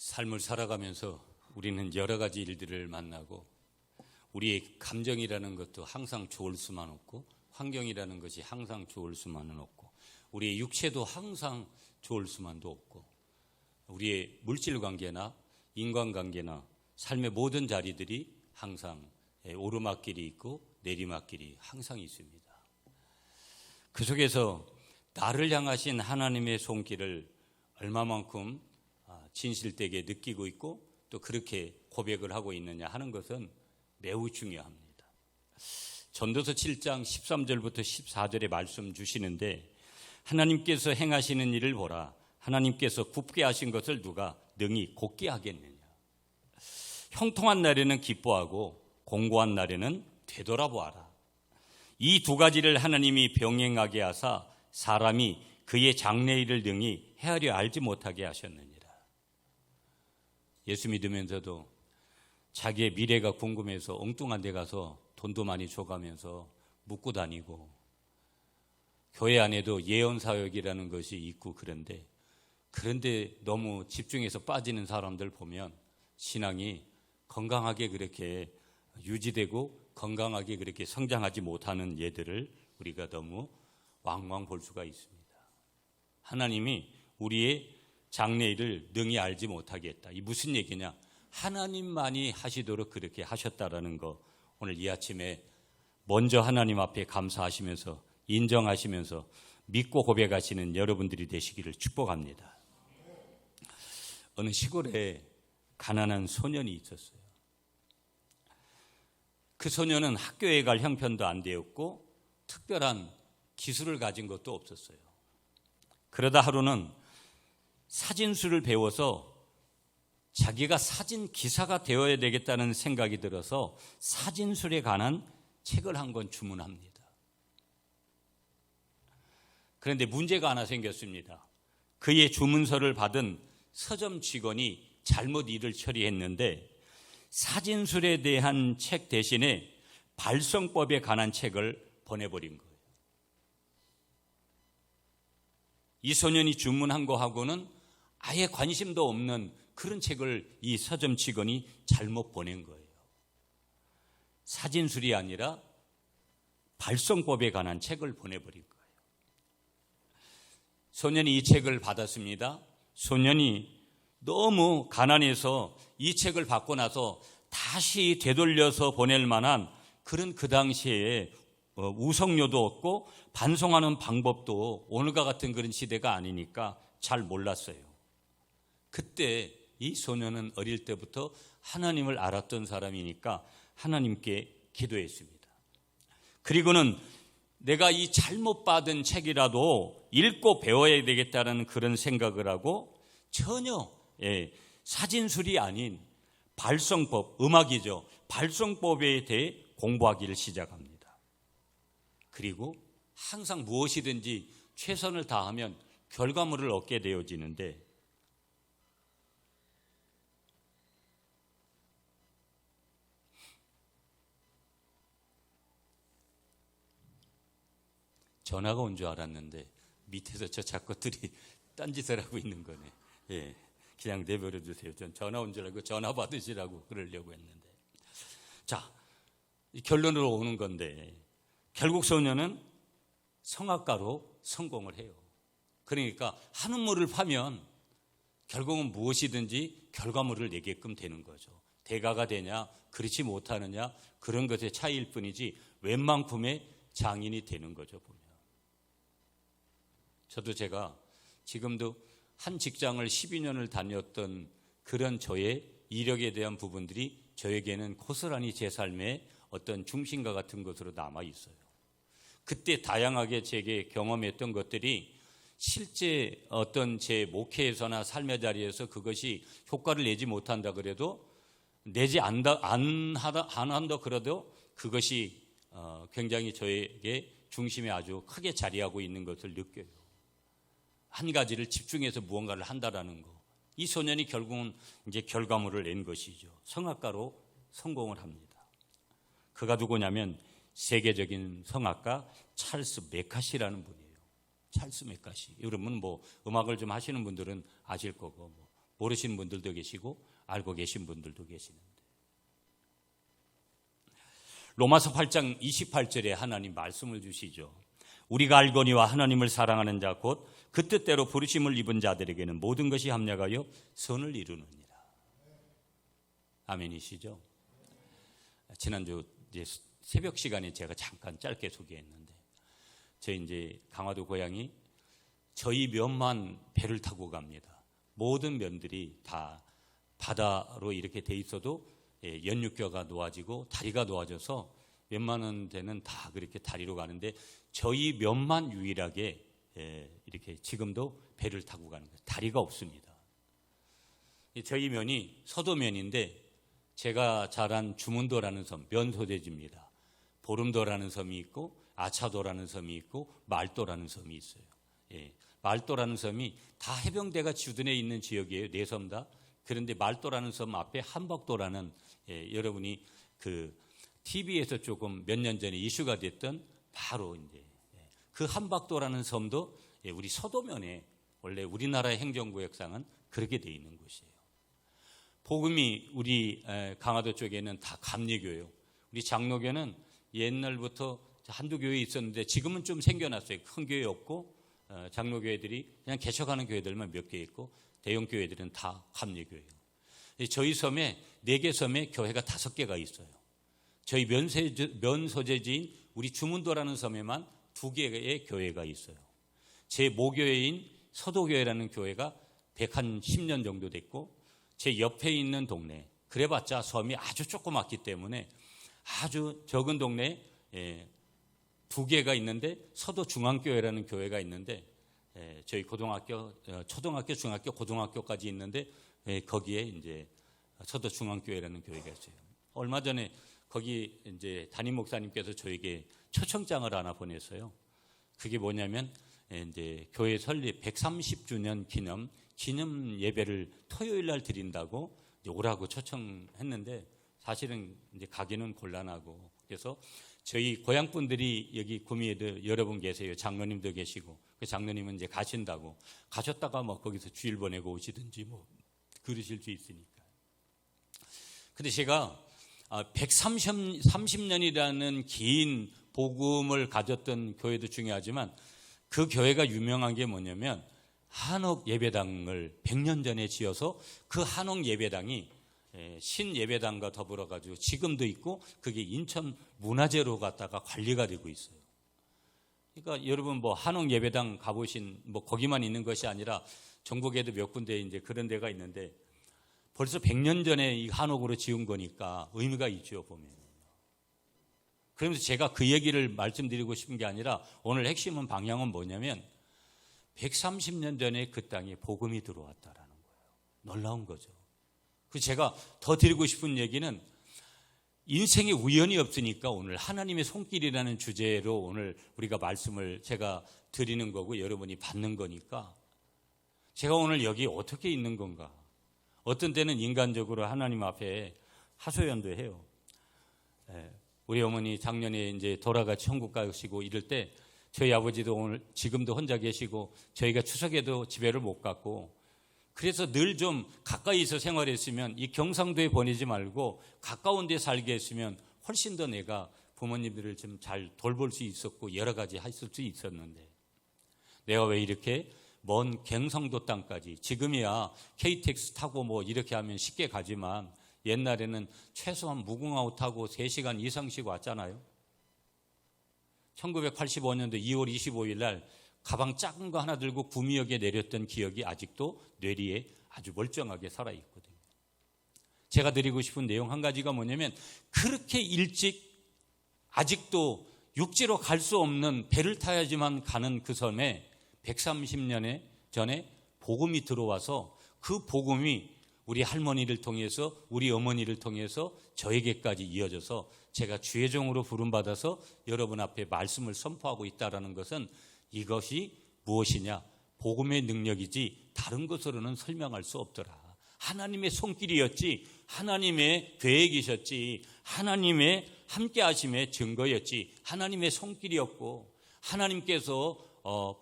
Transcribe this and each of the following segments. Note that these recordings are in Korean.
삶을 살아가면서 우리는 여러 가지 일들을 만나고 우리의 감정이라는 것도 항상 좋을 수만 없고 환경이라는 것이 항상 좋을 수만은 없고 우리의 육체도 항상 좋을 수만도 없고 우리의 물질 관계나 인간관계나 삶의 모든 자리들이 항상 오르막길이 있고 내리막길이 항상 있습니다. 그 속에서 나를 향하신 하나님의 손길을 얼마만큼 진실되게 느끼고 있고 또 그렇게 고백을 하고 있느냐 하는 것은 매우 중요합니다. 전도서 7장 13절부터 14절에 말씀 주시는데 하나님께서 행하시는 일을 보라. 하나님께서 굽게 하신 것을 누가 능히 곧게 하겠느냐. 형통한 날에는 기뻐하고 공고한 날에는 되돌아보아라. 이 두 가지를 하나님이 병행하게 하사 사람이 그의 장래일을 능히 헤아려 알지 못하게 하셨느니라. 예수 믿으면서도 자기의 미래가 궁금해서 엉뚱한 데 가서 돈도 많이 줘가면서 묻고 다니고 교회 안에도 예언사역이라는 것이 있고 그런데 너무 집중해서 빠지는 사람들 보면 신앙이 건강하게 그렇게 유지되고 건강하게 그렇게 성장하지 못하는 예들을 우리가 너무 왕왕 볼 수가 있습니다. 하나님이 우리의 장래일을 능히 알지 못하게 했다. 이 무슨 얘기냐? 하나님만이 하시도록 그렇게 하셨다라는 거 오늘 이 아침에 먼저 하나님 앞에 감사하시면서 인정하시면서 믿고 고백하시는 여러분들이 되시기를 축복합니다. 어느 시골에 가난한 소년이 있었어요. 그 소년은 학교에 갈 형편도 안 되었고 특별한 기술을 가진 것도 없었어요. 그러다 하루는 사진술을 배워서 자기가 사진 기사가 되어야 되겠다는 생각이 들어서 사진술에 관한 책을 한 권 주문합니다. 그런데 문제가 하나 생겼습니다. 그의 주문서를 받은 서점 직원이 잘못 일을 처리했는데 사진술에 대한 책 대신에 발성법에 관한 책을 보내버린 거예요. 이 소년이 주문한 거하고는 아예 관심도 없는 그런 책을 이 서점 직원이 잘못 보낸 거예요. 사진술이 아니라 발성법에 관한 책을 보내버린 거예요. 소년이 이 책을 받았습니다. 소년이 너무 가난해서 이 책을 받고 나서 다시 되돌려서 보낼 만한 그런 그 당시에 우성료도 없고 반송하는 방법도 오늘과 같은 그런 시대가 아니니까 잘 몰랐어요. 그때 이 소년은 어릴 때부터 하나님을 알았던 사람이니까 하나님께 기도했습니다. 그리고는 내가 이 잘못 받은 책이라도 읽고 배워야 되겠다는 그런 생각을 하고 전혀 사진술이 아닌 발성법, 음악이죠. 발성법에 대해 공부하기를 시작합니다. 그리고 항상 무엇이든지 최선을 다하면 결과물을 얻게 되어지는데 전화가 온 줄 알았는데 밑에서 저 작것들이 딴짓을 하고 있는 거네. 그냥 내버려 두세요. 전 전화 온 줄 알고 전화 받으시라고 그러려고 했는데. 자, 결론으로 오는 건데 결국 소년은 성악가로 성공을 해요. 그러니까 하는 물을 파면 결국은 무엇이든지 결과물을 내게끔 되는 거죠. 대가가 되냐 그렇지 못하느냐 그런 것의 차이일 뿐이지 웬만큼의 장인이 되는 거죠. 보면 저도 제가 지금도 한 직장을 12년을 다녔던 그런 저의 이력에 대한 부분들이 저에게는 고스란히 제 삶의 어떤 중심과 같은 것으로 남아 있어요. 그때 다양하게 제게 경험했던 것들이 실제 어떤 제 목회에서나 삶의 자리에서 그것이 효과를 내지 못한다 그래도 내지 안 한다 그래도 그것이 굉장히 저에게 중심에 아주 크게 자리하고 있는 것을 느껴요. 한 가지를 집중해서 무언가를 한다라는 거. 이 소년이 결국은 이제 결과물을 낸 것이죠. 성악가로 성공을 합니다. 그가 누구냐면 세계적인 성악가 찰스 메카시라는 분이에요. 찰스 메카시. 여러분 음악을 좀 하시는 분들은 아실 거고 모르시는 분들도 계시고 알고 계신 분들도 계시는데, 로마서 8장 28절에 하나님 말씀을 주시죠. 우리가 알거니와 하나님을 사랑하는 자 곧 그 뜻대로 부르심을 입은 자들에게는 모든 것이 합력하여 선을 이루느니라. 아멘이시죠? 지난주 이제 새벽 시간에 제가 잠깐 짧게 소개했는데, 저희 이제 강화도 고향이 저희 면만 배를 타고 갑니다. 모든 면들이 다 바다로 이렇게 돼 있어도 연육교가 놓아지고 다리가 놓아져서 웬만한 데는 다 그렇게 다리로 가는데, 저희 면만 유일하게 이렇게 지금도 배를 타고 가는 거예요. 다리가 없습니다. 저희 면이 서도면인데, 제가 자란 주문도라는 섬, 면소재지입니다. 보름도라는 섬이 있고 아차도라는 섬이 있고 말도라는 섬이 있어요. 말도라는 섬이 다 해병대가 주둔해 있는 지역이에요. 네 섬 다. 그런데 말도라는 섬 앞에 한박도라는, 여러분이 그 TV에서 조금 몇 년 전에 이슈가 됐던 바로 이제 그 한박도라는 섬도 우리 서도면에 원래 우리나라의 행정구역상은 그렇게 돼 있는 곳이에요. 복음이 우리 강화도 쪽에는 다 감리교예요. 우리 장로교는 옛날부터 한두 교회 있었는데 지금은 좀 생겨났어요. 큰 교회 없고 장로교회들이 그냥 개척하는 교회들만 몇 개 있고 대형 교회들은 다 감리교예요. 저희 섬에 4개 섬에 교회가 5개가 있어요. 저희 면소재지인 우리 주문도라는 섬에만 2개의 교회가 있어요. 제 모교회인 서도교회라는 교회가 110년 정도 됐고, 제 옆에 있는 동네, 그래봤자 섬이 아주 조그맣기 때문에 아주 적은 동네에 2개가 있는데, 서도중앙교회라는 교회가 있는데, 저희 고등학교, 초등학교, 중학교, 고등학교까지 있는데, 거기에 이제 서도중앙교회라는 교회가 있어요. 얼마 전에 거기 이제 담임 목사님께서 저에게 초청장을 하나 보냈어요. 그게 뭐냐면 이제 교회 설립 130주년 기념 예배를 토요일 날 드린다고 오라고 초청했는데, 사실은 이제 가기는 곤란하고, 그래서 저희 고향 분들이 여기 구미에도 여러 분 계세요. 장로님도 계시고, 그 장로님은 이제 가신다고, 가셨다가 뭐 거기서 주일 보내고 오시든지 뭐 그러실 수 있으니까. 근데 제가 130년이라는 긴 복음을 가졌던 교회도 중요하지만, 그 교회가 유명한 게 뭐냐면 한옥 예배당을 100년 전에 지어서 그 한옥 예배당이 신예배당과 더불어 가지고 지금도 있고, 그게 인천 문화재로 갔다가 관리가 되고 있어요. 그러니까 여러분 뭐 한옥 예배당 가보신, 뭐 거기만 있는 것이 아니라 전국에도 몇 군데 이제 그런 데가 있는데, 벌써 100년 전에 이 한옥으로 지은 거니까 의미가 있죠, 보면. 그러면서 제가 그 얘기를 말씀드리고 싶은 게 아니라, 오늘 핵심은 방향은 뭐냐면 130년 전에 그 땅에 복음이 들어왔다라는 거예요. 놀라운 거죠. 그 제가 더 드리고 싶은 얘기는, 인생에 우연이 없으니까 오늘 하나님의 손길이라는 주제로 오늘 우리가 말씀을 제가 드리는 거고 여러분이 받는 거니까, 제가 오늘 여기 어떻게 있는 건가. 어떤 때는 인간적으로 하나님 앞에 하소연도 해요. 우리 어머니 작년에 이제 돌아가 천국 가시고 이럴 때, 저희 아버지도 오늘 지금도 혼자 계시고, 저희가 추석에도 집에를 못 갔고, 그래서 늘 좀 가까이서 생활했으면, 이 경상도에 보내지 말고 가까운 데 살게 했으면 훨씬 더 내가 부모님들을 좀 잘 돌볼 수 있었고 여러 가지 했을 수 있었는데, 내가 왜 이렇게 먼 경상도 땅까지, 지금이야 KTX 타고 뭐 이렇게 하면 쉽게 가지만 옛날에는 최소한 무궁화호 타고 3시간 이상씩 왔잖아요. 1985년도 2월 25일 날 가방 작은 거 하나 들고 구미역에 내렸던 기억이 아직도 뇌리에 아주 멀쩡하게 살아있거든요. 제가 드리고 싶은 내용 한 가지가 뭐냐면, 그렇게 일찍 아직도 육지로 갈 수 없는 배를 타야지만 가는 그 섬에 130년 전에 복음이 들어와서, 그 복음이 우리 할머니를 통해서, 우리 어머니를 통해서 저에게까지 이어져서 제가 주의 종으로 부름받아서 여러분 앞에 말씀을 선포하고 있다는 것은, 이것이 무엇이냐? 복음의 능력이지 다른 것으로는 설명할 수 없더라. 하나님의 손길이었지, 하나님의 계획이셨지, 하나님의 함께하심의 증거였지, 하나님의 손길이었고 하나님께서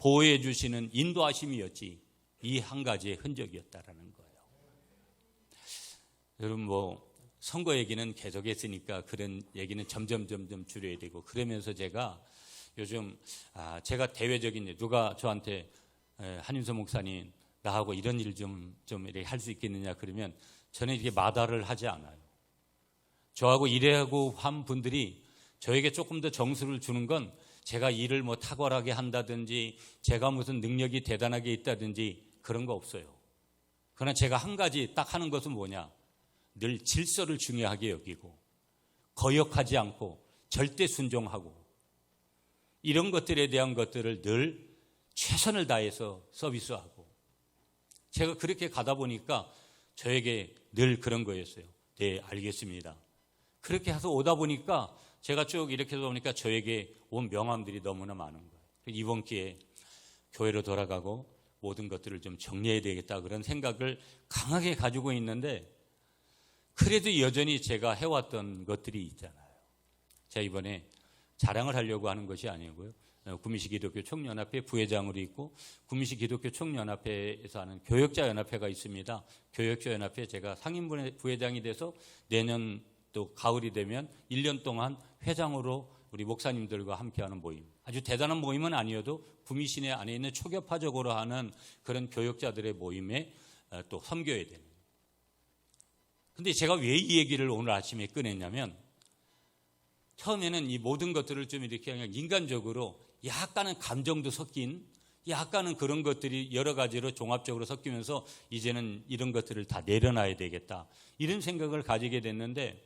보호해 주시는 인도하심이었지, 이 한 가지의 흔적이었다라는 거예요. 여러분 선거 얘기는 계속했으니까 그런 얘기는 점점 줄여야 되고, 그러면서 제가 요즘 제가 대외적인 누가 저한테 한윤서 목사님 나하고 이런 일 좀 이렇게 할 수 있겠느냐 그러면 저는 이렇게 마다를 하지 않아요. 저하고 일하고 한 분들이 저에게 조금 더 정수를 주는 건 제가 일을 탁월하게 한다든지 제가 무슨 능력이 대단하게 있다든지 그런 거 없어요. 그러나 제가 한 가지 딱 하는 것은 뭐냐, 늘 질서를 중요하게 여기고 거역하지 않고 절대 순종하고 이런 것들에 대한 것들을 늘 최선을 다해서 서비스하고, 제가 그렇게 가다 보니까 저에게 늘 그런 거였어요. 네, 알겠습니다. 그렇게 해서 오다 보니까 제가 쭉 이렇게 오니까 저에게 온 명함들이 너무나 많은 거예요. 이번 기회에 교회로 돌아가고 모든 것들을 좀 정리해야 되겠다 그런 생각을 강하게 가지고 있는데, 그래도 여전히 제가 해왔던 것들이 있잖아요. 제가 이번에 자랑을 하려고 하는 것이 아니고요. 구미시 기독교 총연합회 부회장으로 있고 구미시 기독교 총연합회에서 하는 교역자연합회가 있습니다. 교역자연합회 제가 상임 부회장이 돼서 내년 또 가을이 되면 1년 동안 회장으로 우리 목사님들과 함께하는 모임, 아주 대단한 모임은 아니어도 구미 시내 안에 있는 초교파적으로 하는 그런 교역자들의 모임에 또 섬겨야 되는. 근데 제가 왜 이 얘기를 오늘 아침에 꺼냈냐면, 처음에는 이 모든 것들을 좀 이렇게 그냥 인간적으로 약간은 감정도 섞인, 약간은 그런 것들이 여러 가지로 종합적으로 섞이면서 이제는 이런 것들을 다 내려놔야 되겠다 이런 생각을 가지게 됐는데,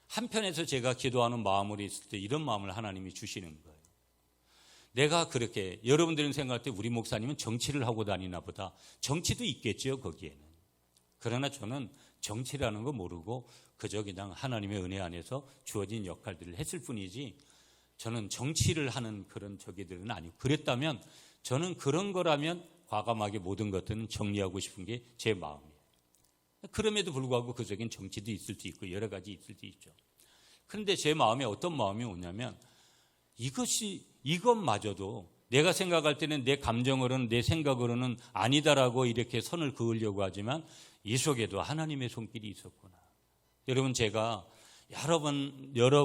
한편에서 제가 기도하는 마음으로 있을 때 이런 마음을 하나님이 주시는 거예요. 내가 그렇게, 여러분들은 생각할 때 우리 목사님은 정치를 하고 다니나 보다. 정치도 있겠죠, 거기에는. 그러나 저는 정치라는 거 모르고 그저 그냥 하나님의 은혜 안에서 주어진 역할들을 했을 뿐이지, 저는 정치를 하는 그런 저기들은 아니고, 그랬다면 저는 그런 거라면 과감하게 모든 것들은 정리하고 싶은 게 제 마음이에요. 그럼에도 불구하고 그적인 정치도 있을 수 있고 여러 가지 있을 수 있죠. 그런데 제 마음에 어떤 마음이 오냐면, 이것마저도 내가 생각할 때는 내 감정으로는, 내 생각으로는 아니다라고 이렇게 선을 그으려고 하지만 이 속에도 하나님의 손길이 있었구나. 여러분, 제가 여러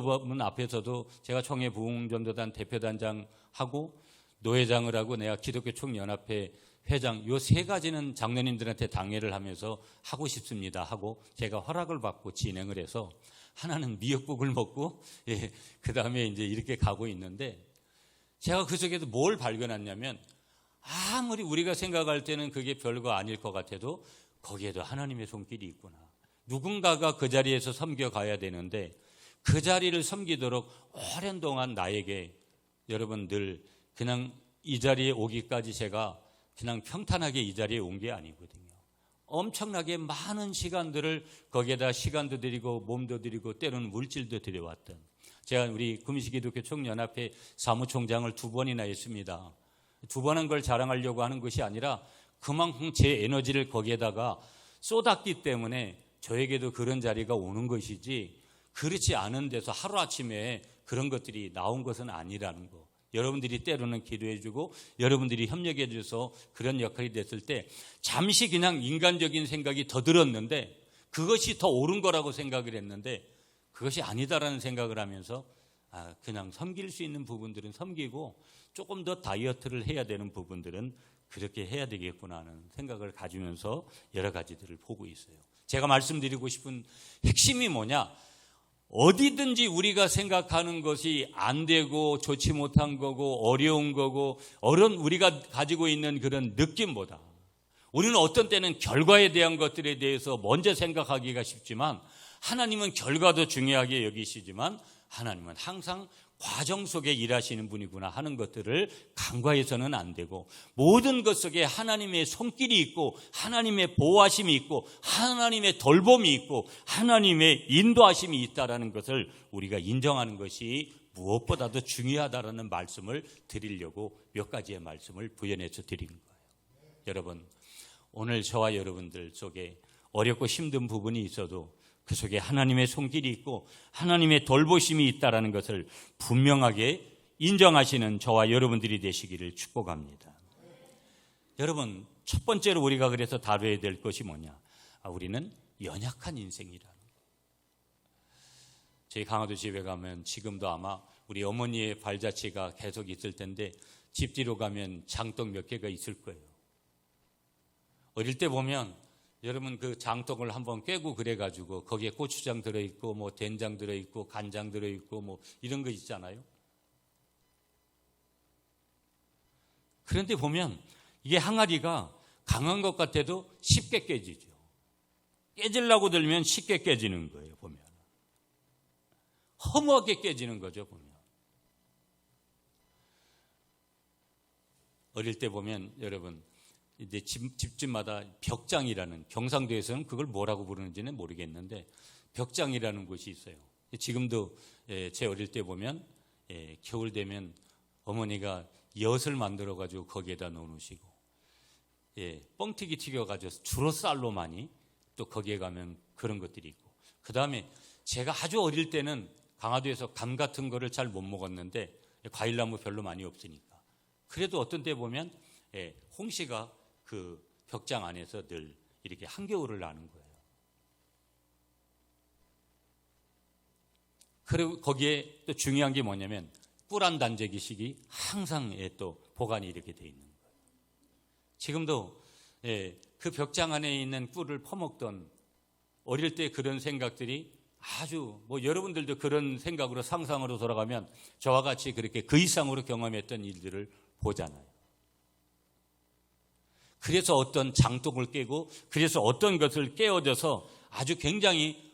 번 앞에서도 제가 청해 부흥전도단 대표단장하고 노회장을 하고 내가 기독교 총연합회 회장, 요 세 가지는 장로님들한테 당회를 하면서 하고 싶습니다 하고 제가 허락을 받고 진행을 해서, 하나는 미역국을 먹고 그 다음에 이제 이렇게 가고 있는데, 제가 그 속에서 뭘 발견했냐면, 아무리 우리가 생각할 때는 그게 별거 아닐 것 같아도 거기에도 하나님의 손길이 있구나. 누군가가 그 자리에서 섬겨가야 되는데 그 자리를 섬기도록 오랜 동안 나에게, 여러분 늘 그냥 이 자리에 오기까지 제가 그냥 평탄하게 이 자리에 온 게 아니거든요. 엄청나게 많은 시간들을 거기에다 시간도 드리고 몸도 드리고 때로는 물질도 드려왔던, 제가 우리 구미시 기독교 총연합회 사무총장을 2번이나 했습니다. 2번 한 걸 자랑하려고 하는 것이 아니라 그만큼 제 에너지를 거기에다가 쏟았기 때문에 저에게도 그런 자리가 오는 것이지, 그렇지 않은 데서 하루아침에 그런 것들이 나온 것은 아니라는 거. 여러분들이 때로는 기도해주고 여러분들이 협력해줘서 그런 역할이 됐을 때 잠시 그냥 인간적인 생각이 더 들었는데, 그것이 더 옳은 거라고 생각을 했는데 그것이 아니다라는 생각을 하면서 그냥 섬길 수 있는 부분들은 섬기고 조금 더 다이어트를 해야 되는 부분들은 그렇게 해야 되겠구나 하는 생각을 가지면서 여러 가지들을 보고 있어요. 제가 말씀드리고 싶은 핵심이 뭐냐, 어디든지 우리가 생각하는 것이 안 되고 좋지 못한 거고 어려운 거고 우리가 가지고 있는 그런 느낌보다, 우리는 어떤 때는 결과에 대한 것들에 대해서 먼저 생각하기가 쉽지만 하나님은 결과도 중요하게 여기시지만 하나님은 항상 과정 속에 일하시는 분이구나 하는 것들을 간과해서는 안 되고, 모든 것 속에 하나님의 손길이 있고 하나님의 보호하심이 있고 하나님의 돌봄이 있고 하나님의 인도하심이 있다라는 것을 우리가 인정하는 것이 무엇보다도 중요하다라는 말씀을 드리려고 몇 가지의 말씀을 부연해서 드린 거예요. 여러분, 오늘 저와 여러분들 속에 어렵고 힘든 부분이 있어도 그 속에 하나님의 손길이 있고 하나님의 돌보심이 있다는 것을 분명하게 인정하시는 저와 여러분들이 되시기를 축복합니다. 여러분, 첫 번째로 우리가 그래서 다뤄야 될 것이 뭐냐, 우리는 연약한 인생이라는 거예요. 저희 강화도 집에 가면 지금도 아마 우리 어머니의 발자취가 계속 있을 텐데 집 뒤로 가면 장독 몇 개가 있을 거예요. 어릴 때 보면 여러분 그 장독을 한번 깨고 그래가지고 거기에 고추장 들어있고 뭐 된장 들어있고 간장 들어있고 뭐 이런 거 있잖아요. 그런데 보면 이게 항아리가 강한 것 같아도 쉽게 깨지죠. 깨지려고 들면 쉽게 깨지는 거예요. 보면 허무하게 깨지는 거죠. 보면 어릴 때 보면 여러분 이제 집집마다 벽장이라는, 경상도에서는 그걸 뭐라고 부르는지는 모르겠는데 벽장이라는 곳이 있어요. 지금도 제 어릴 때 보면 겨울 되면 어머니가 엿을 만들어 가지고 거기에다 넣어놓으시고 뻥튀기 튀겨가지고 주로 쌀로 많이 또 거기에 가면 그런 것들이 있고, 그 다음에 제가 아주 어릴 때는 강화도에서 감 같은 거를 잘 못 먹었는데 과일나무 별로 많이 없으니까 그래도 어떤 때 보면 홍시가 그 벽장 안에서 늘 이렇게 한겨울을 나는 거예요. 그리고 거기에 또 중요한 게 뭐냐면 꿀 한 단재기식이 항상 또 보관이 이렇게 돼 있는 거예요. 지금도 그 벽장 안에 있는 꿀을 퍼먹던 어릴 때 그런 생각들이 아주 여러분들도 그런 생각으로 상상으로 돌아가면 저와 같이 그렇게 그 이상으로 경험했던 일들을 보잖아요. 그래서 어떤 장독을 깨고 그래서 어떤 것을 깨어져서 아주 굉장히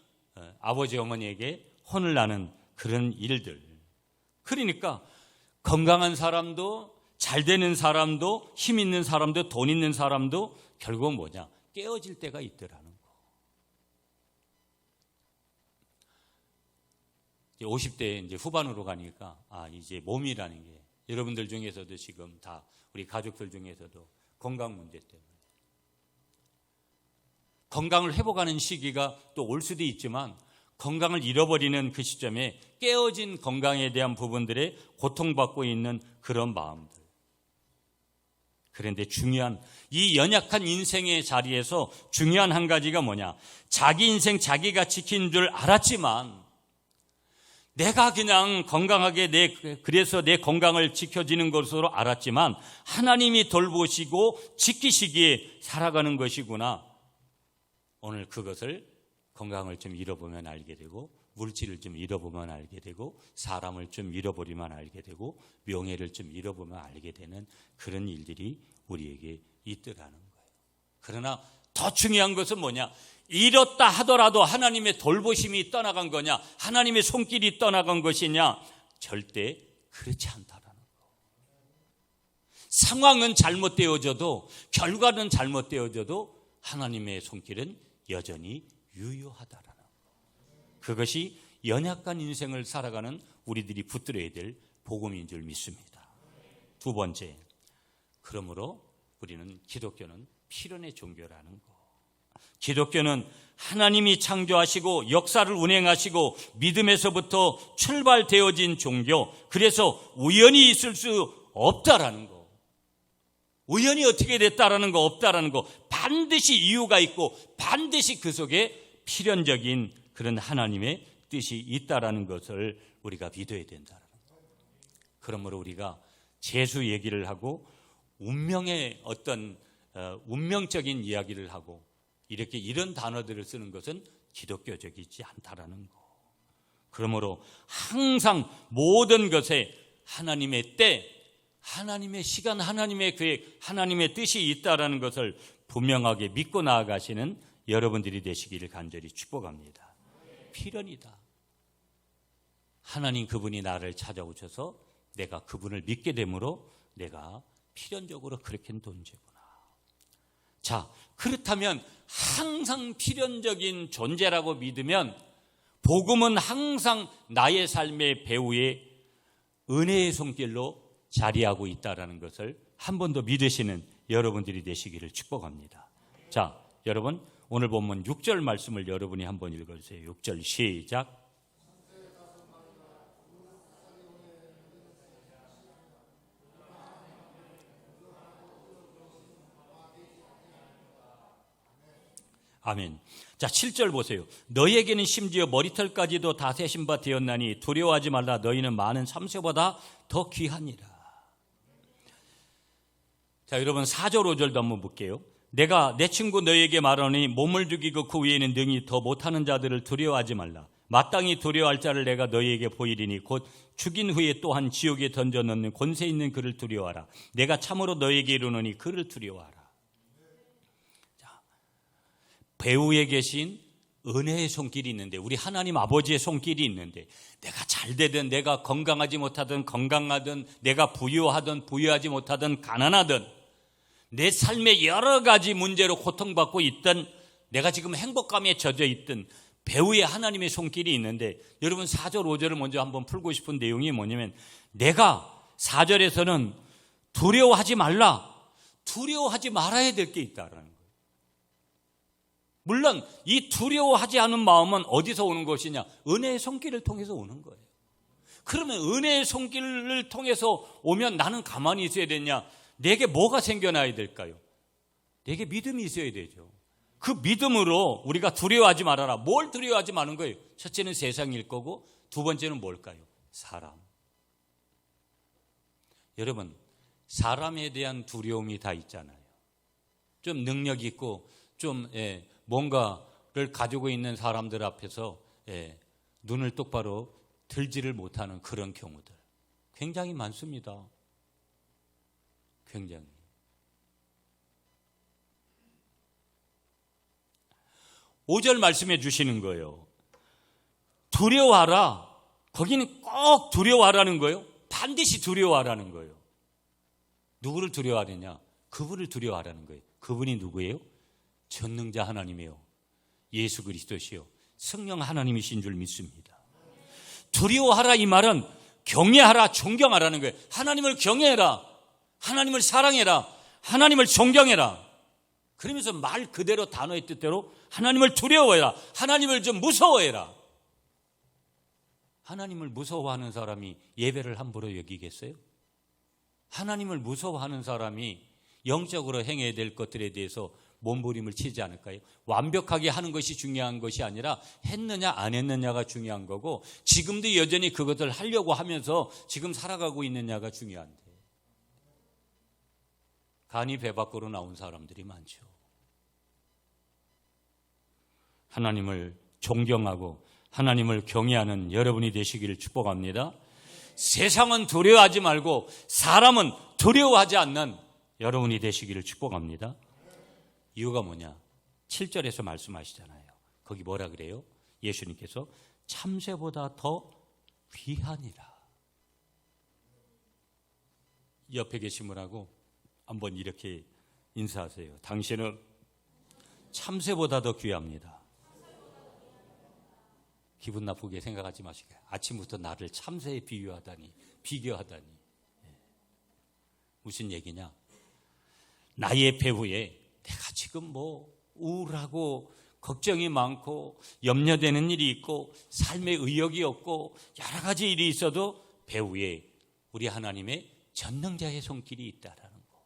아버지 어머니에게 혼을 나는 그런 일들. 그러니까 건강한 사람도 잘 되는 사람도 힘 있는 사람도 돈 있는 사람도 결국은 뭐냐? 깨어질 때가 있더라는 거. 50대 이제 후반으로 가니까 이제 몸이라는 게 여러분들 중에서도 지금 다 우리 가족들 중에서도 건강 문제 때문에 건강을 회복하는 시기가 또 올 수도 있지만 건강을 잃어버리는 그 시점에 깨어진 건강에 대한 부분들에 고통받고 있는 그런 마음들. 그런데 중요한 이 연약한 인생의 자리에서 중요한 한 가지가 뭐냐? 자기 인생 자기가 지킨 줄 알았지만 내가 그냥 건강하게 그래서 내 건강을 지켜지는 것으로 알았지만 하나님이 돌보시고 지키시기에 살아가는 것이구나. 오늘 그것을 건강을 좀 잃어보면 알게 되고 물질을 좀 잃어보면 알게 되고 사람을 좀 잃어버리면 알게 되고 명예를 좀 잃어보면 알게 되는 그런 일들이 우리에게 있더라는 거예요. 그러나 더 중요한 것은 뭐냐? 잃었다 하더라도 하나님의 돌보심이 떠나간 거냐? 하나님의 손길이 떠나간 것이냐? 절대 그렇지 않다라는 거. 상황은 잘못되어져도 결과는 잘못되어져도 하나님의 손길은 여전히 유효하다라는 거. 그것이 연약한 인생을 살아가는 우리들이 붙들어야 될 복음인 줄 믿습니다. 두 번째, 그러므로 우리는 기독교는 필연의 종교라는 거. 기독교는 하나님이 창조하시고 역사를 운행하시고 믿음에서부터 출발되어진 종교. 그래서 우연히 있을 수 없다라는 거. 우연히 어떻게 됐다라는 거 없다라는 거. 반드시 이유가 있고 반드시 그 속에 필연적인 그런 하나님의 뜻이 있다라는 것을 우리가 믿어야 된다는 거. 그러므로 우리가 재수 얘기를 하고 운명의 어떤 운명적인 이야기를 하고 이렇게 이런 단어들을 쓰는 것은 기독교적이지 않다라는 거. 그러므로 항상 모든 것에 하나님의 때, 하나님의 시간, 하나님의 계획, 하나님의 뜻이 있다라는 것을 분명하게 믿고 나아가시는 여러분들이 되시기를 간절히 축복합니다. 필연이다. 하나님 그분이 나를 찾아오셔서 내가 그분을 믿게 되므로 내가 필연적으로 그렇게 된 존재구나. 자, 그렇다면 항상 필연적인 존재라고 믿으면 복음은 항상 나의 삶의 배후에 은혜의 손길로 자리하고 있다는 것을 한 번 더 믿으시는 여러분들이 되시기를 축복합니다. 자, 여러분 오늘 본문 6절 말씀을 여러분이 한번 읽어주세요. 6절 시작. 아멘. 자, 7절 보세요. 너희에게는 심지어 머리털까지도 다 세신 바 되었나니 두려워하지 말라. 너희는 많은 참새보다 더 귀하니라. 자, 여러분 4절 5절도 한번 볼게요. 내가 내 친구 너희에게 말하니 몸을 죽이고 그 위에는 능히 더 못하는 자들을 두려워하지 말라. 마땅히 두려워할 자를 내가 너희에게 보이리니 곧 죽인 후에 또한 지옥에 던져 넣는 권세 있는 그를 두려워하라. 내가 참으로 너희에게 이르노니 그를 두려워하라. 자, 배후에 계신 은혜의 손길이 있는데, 우리 하나님 아버지의 손길이 있는데, 내가 잘 되든 내가 건강하지 못하든 건강하든 내가 부유하든 부유하지 못하든 가난하든 내 삶의 여러 가지 문제로 고통받고 있든 내가 지금 행복감에 젖어 있든 배후에 하나님의 손길이 있는데, 여러분 4절 5절을 먼저 한번 풀고 싶은 내용이 뭐냐면, 내가 4절에서는 두려워하지 말라, 두려워하지 말아야 될 게 있다라는 거예요. 물론 이 두려워하지 않은 마음은 어디서 오는 것이냐? 은혜의 손길을 통해서 오는 거예요. 그러면 은혜의 손길을 통해서 오면 나는 가만히 있어야 되냐? 내게 뭐가 생겨나야 될까요? 내게 믿음이 있어야 되죠. 그 믿음으로 우리가 두려워하지 말아라. 뭘 두려워하지 마는 거예요? 첫째는 세상일 거고, 두 번째는 뭘까요? 사람. 여러분, 사람에 대한 두려움이 다 있잖아요. 좀 능력 있고 좀 뭔가를 가지고 있는 사람들 앞에서 눈을 똑바로 들지를 못하는 그런 경우들 굉장히 많습니다. 굉장히. 오절 말씀해 주시는 거예요. 두려워하라. 거기는 꼭 두려워하라는 거예요. 반드시 두려워하라는 거예요. 누구를 두려워하느냐? 그분을 두려워하라는 거예요. 그분이 누구예요? 전능자 하나님이요, 예수 그리스도시요, 성령 하나님이신 줄 믿습니다. 두려워하라 이 말은 경외하라, 존경하라는 거예요. 하나님을 경외해라, 하나님을 사랑해라, 하나님을 존경해라. 그러면서 말 그대로 단어의 뜻대로 하나님을 두려워해라, 하나님을 좀 무서워해라. 하나님을 무서워하는 사람이 예배를 함부로 여기겠어요? 하나님을 무서워하는 사람이 영적으로 행해야 될 것들에 대해서 몸부림을 치지 않을까요? 완벽하게 하는 것이 중요한 것이 아니라 했느냐 안 했느냐가 중요한 거고, 지금도 여전히 그것을 하려고 하면서 지금 살아가고 있느냐가 중요한데, 간이 배 밖으로 나온 사람들이 많죠. 하나님을 존경하고 하나님을 경외하는 여러분이 되시기를 축복합니다. 세상은 두려워하지 말고 사람은 두려워하지 않는 여러분이 되시기를 축복합니다. 이유가 뭐냐? 7절에서 말씀하시잖아요. 거기 뭐라 그래요? 예수님께서 참새보다 더 귀하니라. 옆에 계신 분하고 한번 이렇게 인사하세요. 당신은 참새보다 더 귀합니다. 기분 나쁘게 생각하지 마시고, 아침부터 나를 참새에 비교하다니. 무슨 얘기냐? 나의 배후에 내가 지금 우울하고 걱정이 많고 염려되는 일이 있고 삶의 의욕이 없고 여러 가지 일이 있어도 배후에 우리 하나님의 전능자의 손길이 있다라는 거.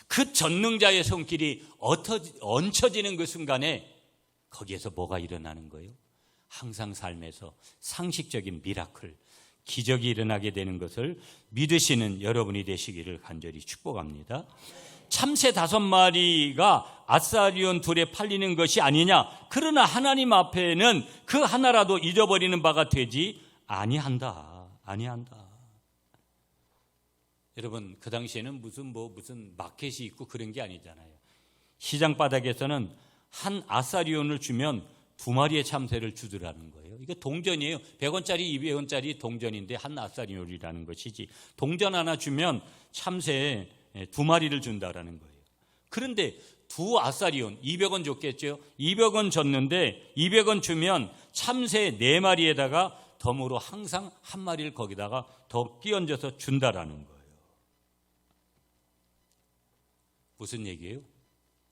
그 전능자의 손길이 얹혀지는 그 순간에 거기에서 뭐가 일어나는 거예요? 항상 삶에서 상식적인 미라클, 기적이 일어나게 되는 것을 믿으시는 여러분이 되시기를 간절히 축복합니다. 참새 5마리가 아사리온 둘에 팔리는 것이 아니냐? 그러나 하나님 앞에는 그 하나라도 잊어버리는 바가 되지 아니한다. 여러분, 그 당시에는 무슨 마켓이 있고 그런 게 아니잖아요. 시장 바닥에서는 한 아사리온을 주면 2마리의 참새를 주더라는 거예요. 이거 동전이에요. 100원짜리, 200원짜리 동전인데 한 아사리온이라는 것이지. 동전 하나 주면 참새 2마리를 준다라는 거예요. 그런데 2 아사리온, 200원 줬겠죠. 200원 줬는데 200원 주면 참새 4마리에다가 덤으로 항상 1마리를 거기다가 더 끼얹어서 준다라는 거예요. 무슨 얘기예요?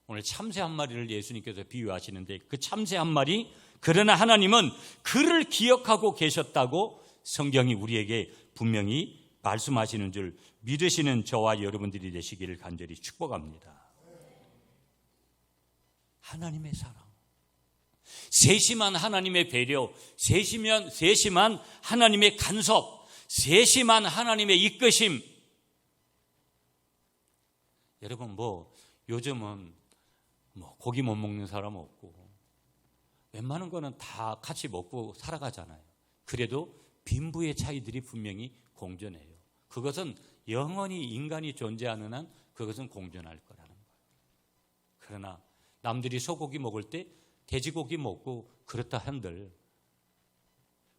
오늘 참새 1마리를 예수님께서 비유하시는데, 그 참새 1마리, 그러나 하나님은 그를 기억하고 계셨다고 성경이 우리에게 분명히 말씀하시는 줄 믿으시는 저와 여러분들이 되시기를 간절히 축복합니다. 하나님의 사랑, 세심한 하나님의 배려, 세심한 하나님의 간섭, 세심한 하나님의 이끄심. 여러분 요즘은 고기 못 먹는 사람 없고 웬만한 거는 다 같이 먹고 살아가잖아요. 그래도 빈부의 차이들이 분명히 공존해요. 그것은 영원히 인간이 존재하는 한 그것은 공존할 거라는 거예요. 그러나 남들이 소고기 먹을 때 돼지고기 먹고 그렇다 한들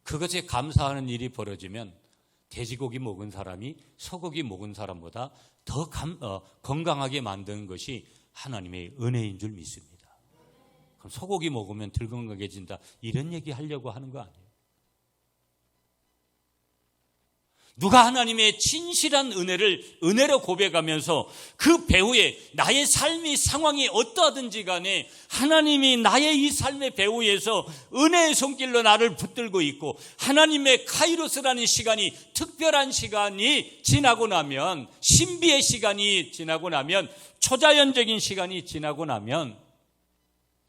그것에 감사하는 일이 벌어지면 돼지고기 먹은 사람이 소고기 먹은 사람보다 더 건강하게 만드는 것이 하나님의 은혜인 줄 믿습니다. 그럼 소고기 먹으면 덜 건강해진다 이런 얘기 하려고 하는 거 아니에요. 누가 하나님의 진실한 은혜를 은혜로 고백하면서 그 배후에 나의 삶의 상황이 어떠하든지 간에 하나님이 나의 이 삶의 배후에서 은혜의 손길로 나를 붙들고 있고 하나님의 카이로스라는 시간이 특별한 시간이 지나고 나면, 신비의 시간이 지나고 나면, 초자연적인 시간이 지나고 나면,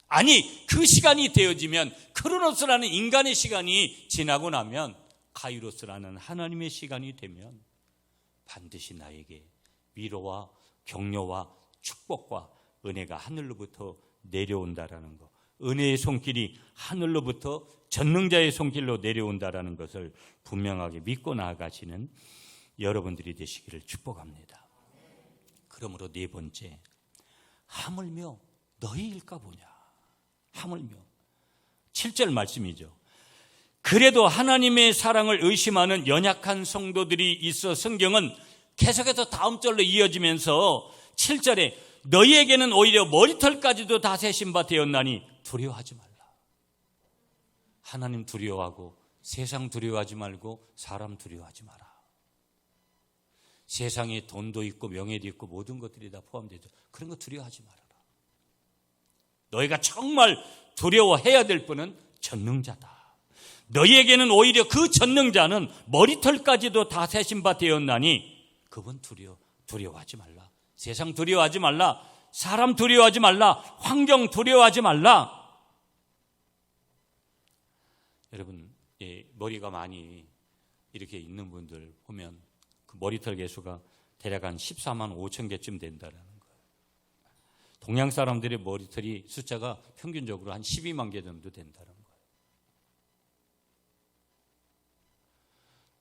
아니 그 시간이 되어지면, 크로노스라는 인간의 시간이 지나고 나면, 카이로스라는 하나님의 시간이 되면 반드시 나에게 위로와 격려와 축복과 은혜가 하늘로부터 내려온다라는 것, 은혜의 손길이 하늘로부터 전능자의 손길로 내려온다라는 것을 분명하게 믿고 나아가시는 여러분들이 되시기를 축복합니다. 그러므로 네 번째, 하물며 너희일까 보냐. 하물며 7절 말씀이죠. 그래도 하나님의 사랑을 의심하는 연약한 성도들이 있어 성경은 계속해서 다음 절로 이어지면서 7절에 너희에게는 오히려 머리털까지도 다 세신 바 되었나니 두려워하지 말라. 하나님 두려워하고 세상 두려워하지 말고 사람 두려워하지 마라. 세상에 돈도 있고 명예도 있고 모든 것들이 다 포함되죠. 그런 거 두려워하지 말아라. 너희가 정말 두려워해야 될 분은 전능자다. 너희에게는 오히려 그 전능자는 머리털까지도 다 세신 바 되었나니 그분 두려워하지 말라. 세상 두려워하지 말라. 사람 두려워하지 말라. 환경 두려워하지 말라. 여러분, 머리가 많이 이렇게 있는 분들 보면 그 머리털 개수가 대략 한 14만 5천 개쯤 된다는 거예요. 동양 사람들의 머리털이 숫자가 평균적으로 한 12만 개 정도 된다는 거예요.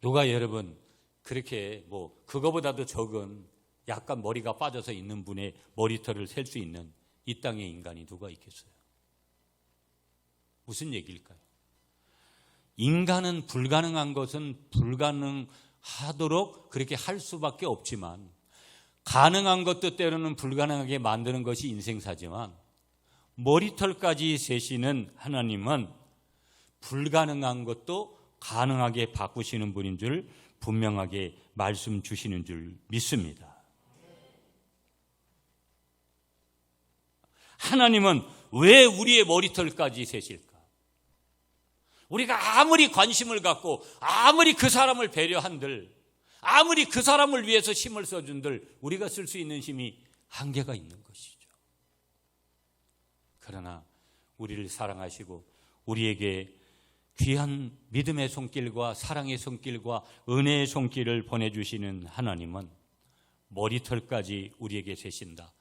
누가 여러분 그렇게 그거보다도 적은 약간 머리가 빠져서 있는 분의 머리털을 셀 수 있는 이 땅의 인간이 누가 있겠어요? 무슨 얘기일까요? 인간은 불가능한 것은 불가능하도록 그렇게 할 수밖에 없지만 가능한 것도 때로는 불가능하게 만드는 것이 인생사지만 머리털까지 세시는 하나님은 불가능한 것도 가능하게 바꾸시는 분인 줄 분명하게 말씀 주시는 줄 믿습니다. 하나님은 왜 우리의 머리털까지 세실까? 우리가 아무리 관심을 갖고 아무리 그 사람을 배려한들 아무리 그 사람을 위해서 힘을 써준들 우리가 쓸 수 있는 힘이 한계가 있는 것이죠. 그러나 우리를 사랑하시고 우리에게 귀한 믿음의 손길과 사랑의 손길과 은혜의 손길을 보내주시는 하나님은 머리털까지 우리에게 세신다.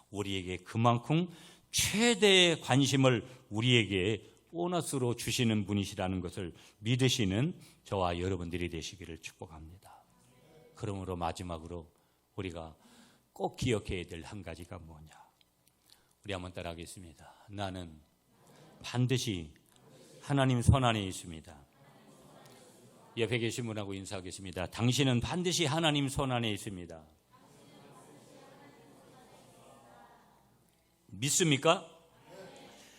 우리에게 그만큼 최대의 관심을 우리에게 보너스로 주시는 분이시라는 것을 믿으시는 저와 여러분들이 되시기를 축복합니다. 그러므로 마지막으로 우리가 꼭 기억해야 될 한 가지가 뭐냐. 우리 한번 따라하겠습니다. 나는 반드시 하나님 손 안에 있습니다. 옆에 계신 분하고 인사하겠습니다. 당신은 반드시 하나님 손 안에 있습니다. 믿습니까?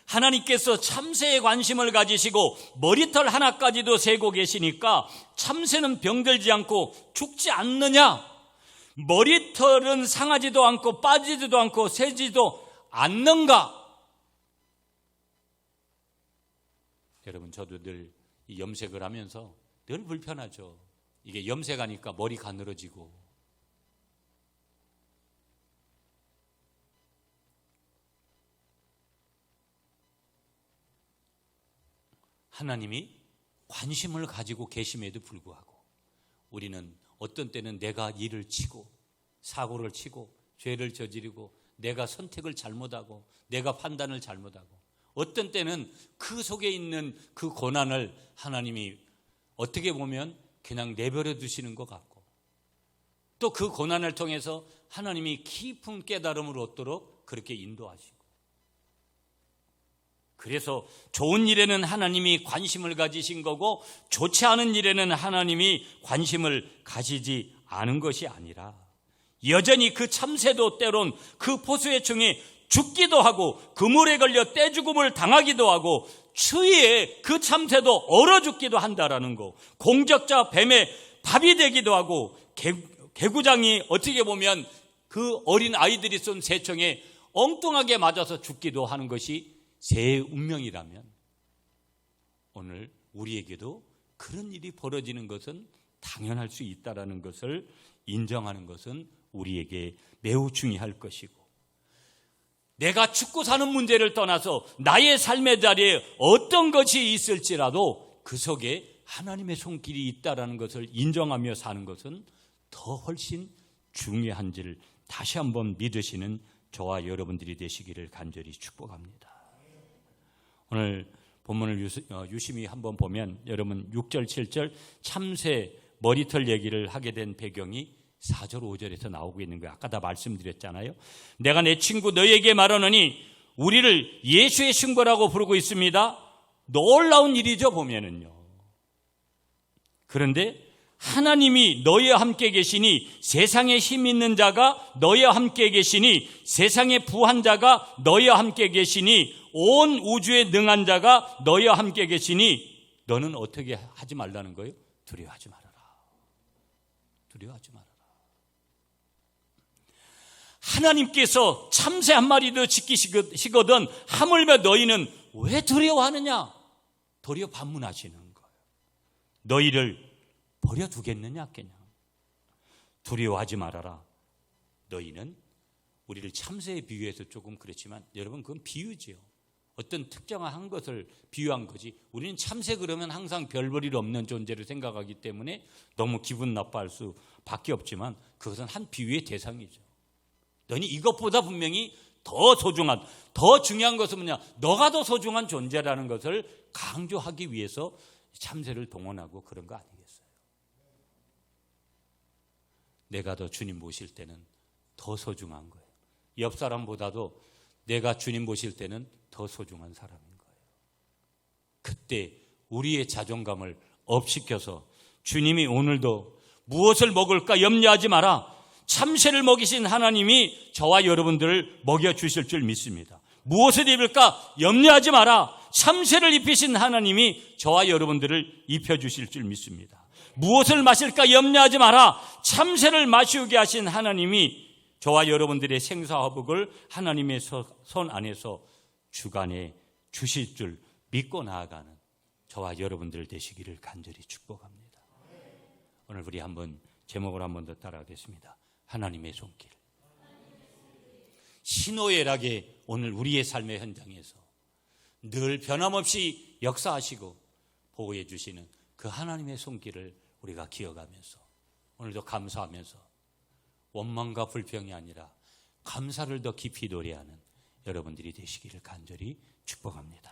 하나님께서 참새에 관심을 가지시고 머리털 하나까지도 세고 계시니까 참새는 병들지 않고 죽지 않느냐? 머리털은 상하지도 않고 빠지지도 않고 새지도 않는가? 여러분, 저도 늘 이 염색을 하면서 늘 불편하죠. 이게 염색하니까 머리가 늘어지고 하나님이 관심을 가지고 계심에도 불구하고 우리는 어떤 때는 내가 일을 치고 사고를 치고 죄를 저지르고 내가 선택을 잘못하고 내가 판단을 잘못하고 어떤 때는 그 속에 있는 그 고난을 하나님이 어떻게 보면 그냥 내버려 두시는 것 같고 또 그 고난을 통해서 하나님이 깊은 깨달음을 얻도록 그렇게 인도하시고 그래서 좋은 일에는 하나님이 관심을 가지신 거고 좋지 않은 일에는 하나님이 관심을 가지지 않은 것이 아니라 여전히 그 참새도 때론 그 포수의 총에 죽기도 하고 그물에 걸려 떼죽음을 당하기도 하고 추위에 그 참새도 얼어 죽기도 한다라는 거, 공적자 뱀의 밥이 되기도 하고 개구장이 어떻게 보면 그 어린 아이들이 쏜 새총에 엉뚱하게 맞아서 죽기도 하는 것이 새의 운명이라면 오늘 우리에게도 그런 일이 벌어지는 것은 당연할 수 있다는 것을 인정하는 것은 우리에게 매우 중요할 것이고 내가 죽고 사는 문제를 떠나서 나의 삶의 자리에 어떤 것이 있을지라도 그 속에 하나님의 손길이 있다는 것을 인정하며 사는 것은 더 훨씬 중요한지를 다시 한번 믿으시는 저와 여러분들이 되시기를 간절히 축복합니다. 오늘 본문을 유심히 한번 보면 여러분 6절 7절 참새 머리털 얘기를 하게 된 배경이 4절 5절에서 나오고 있는 거예요. 아까 다 말씀드렸잖아요. 내가 내 친구 너에게 말하노니 우리를 예수의 신부라고 부르고 있습니다. 놀라운 일이죠 보면은요. 그런데 하나님이 너희와 함께 계시니 세상에 힘 있는 자가 너희와 함께 계시니 세상에 부한 자가 너희와 함께 계시니 온 우주에 능한 자가 너희와 함께 계시니 너는 어떻게 하지 말라는 거예요? 두려워하지 말아라. 두려워하지 말아라. 하나님께서 참새 한 마리도 지키시거든 하물며 너희는 왜 두려워하느냐? 도리어 반문하시는 거예요. 너희를 버려두겠느냐? 그냥 두려워하지 말아라. 너희는 우리를 참새에 비유해서 조금 그렇지만 여러분 그건 비유지요. 어떤 특정한 것을 비유한 거지 우리는 참새 그러면 항상 별 볼 일 없는 존재를 생각하기 때문에 너무 기분 나빠할 수밖에 없지만 그것은 한 비유의 대상이죠. 너니 이것보다 분명히 더 소중한 더 중요한 것은 뭐냐 너가 더 소중한 존재라는 것을 강조하기 위해서 참새를 동원하고 그런 거 아니겠어요? 내가 더 주님 모실 때는 더 소중한 거예요. 옆 사람보다도 내가 주님 모실 때는 더 소중한 사람인 거예요. 그때 우리의 자존감을 업시켜서 주님이 오늘도 무엇을 먹을까 염려하지 마라. 참새를 먹이신 하나님이 저와 여러분들을 먹여주실 줄 믿습니다. 무엇을 입을까 염려하지 마라. 참새를 입히신 하나님이 저와 여러분들을 입혀주실 줄 믿습니다. 무엇을 마실까 염려하지 마라. 참새를 마시게 하신 하나님이 저와 여러분들의 생사화복을 하나님의 손 안에서 주관해 주실 줄 믿고 나아가는 저와 여러분들 되시기를 간절히 축복합니다. 오늘 우리 한번 제목을 한번 더 따라하겠습니다. 하나님의 손길. 신호애락에 오늘 우리의 삶의 현장에서 늘 변함없이 역사하시고 보호해 주시는 그 하나님의 손길을 우리가 기억하면서 오늘도 감사하면서 원망과 불평이 아니라 감사를 더 깊이 노래하는 여러분들이 되시기를 간절히 축복합니다.